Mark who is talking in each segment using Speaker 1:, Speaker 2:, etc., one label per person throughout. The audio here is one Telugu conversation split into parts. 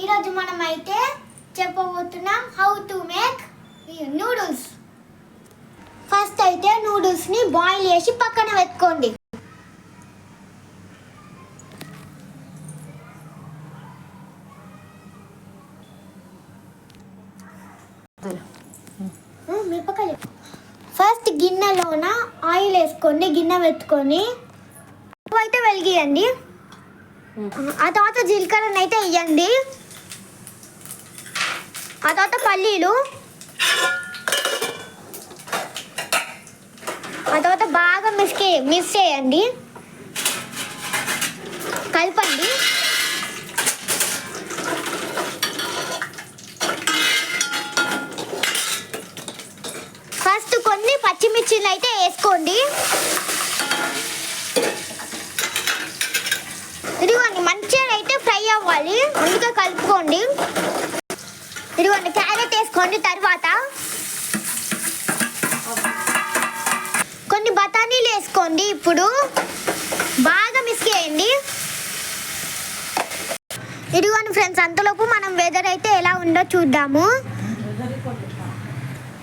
Speaker 1: ఈరోజు మనం అయితే చెప్పబోతున్నాం how to make noodles. First అయితే నూడిల్స్ని బాయిల్ చేసి పక్కన పెట్టుకోండి. ఫస్ట్ గిన్నెలోన ఆయిల్ వేసుకోండి, గిన్నె పెట్టుకొని అయితే వెలిగియండి. ఆ తర్వాత జీలకర్రని అయితే వేయండి. ఆ తర్వాత పల్లీలు, ఆ తర్వాత బాగా మిక్స్ చేయండి, కలపండి. ఫస్ట్ కొన్ని పచ్చిమిర్చిలు అయితే వేసుకోండి. ఇదిగోండి మంచిగా అయితే ఫ్రై అవ్వాలి, అందుకే కలుపుకోండి. ఇదిగోండి క్యారెట్ వేసుకోండి. తర్వాత కొన్ని బఠానీలు వేసుకోండి. ఇప్పుడు బాగా మిక్స్ చేయండి. ఇదిగోండి ఫ్రెండ్స్, అంతలోపు మనం వెదర్ అయితే ఎలా ఉందో చూద్దాము.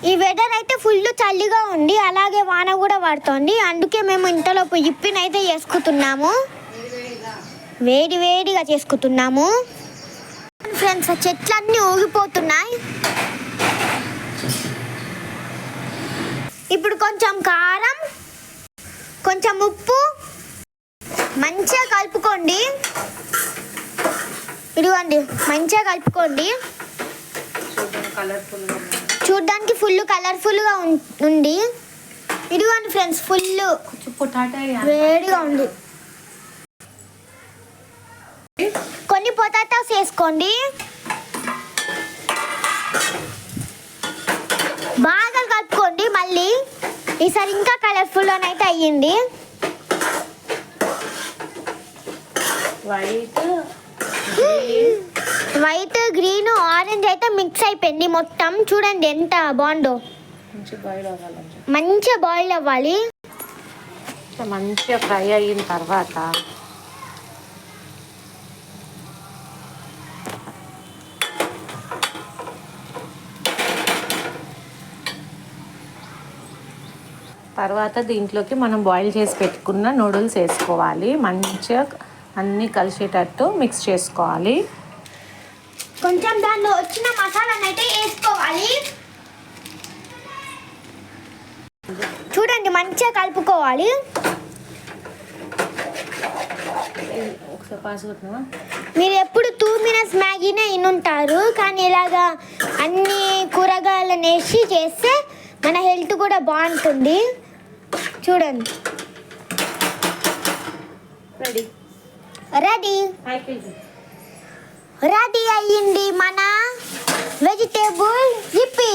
Speaker 1: ఈ వెదర్ అయితే ఫుల్ చలిగా ఉంది, అలాగే వాన కూడా పడుతుంది. అందుకే మేము ఇంతలోపు ఇప్పినైతే చేసుకుంటున్నాము, వేడి వేడిగా చేసుకుంటున్నాము. ఫ్రెండ్స్, చెట్లన్నీ ఊగిపోతున్నాయి. ఇప్పుడు కొంచెం కారం, కొంచెం ఉప్పు మంచిగా కలుపుకోండి. ఇదిగోండి మంచిగా కలుపుకోండి. చూడ్డానికి ఫుల్ కలర్ఫుల్గా ఉంది. ఇదిగోండి ఫ్రెండ్స్, ఫుల్ వేడిగా ఉంది. కొన్ని పొటాటోస్ వేసుకోండి. బాగా కలుపుకోండి. మళ్ళీ ఈసారి ఇంకా కలర్ఫుల్గానైతే అయ్యింది. వైట్ గ్రీన్ ఆరెంజ్ అయితే మిక్స్ అయిపోయింది మొత్తం. చూడండి ఎంత బాగుందో. మంచిగా బాయిల్ అవ్వాలి.
Speaker 2: మంచిగా ఫ్రై అయిన తర్వాత దీంట్లోకి మనం బాయిల్ చేసి పెట్టుకున్న నూడిల్స్ వేసుకోవాలి. మంచిగా అన్నీ కలిసేటట్టు మిక్స్ చేసుకోవాలి.
Speaker 1: కొంచెం దానిలో వచ్చిన మసాలాను అయితే వేసుకోవాలి. చూడండి మంచిగా కలుపుకోవాలి. మీరు ఎప్పుడు 2 minutes మ్యాగీనే ఇనుంటారు, కానీ ఇలాగా అన్ని కూరగాయలను వేసి చేస్తే మన హెల్త్ కూడా బాగుంటుంది. చూడండి రెడీ అయ్యింది మన వెజిటేబుల్ యిప్పీ.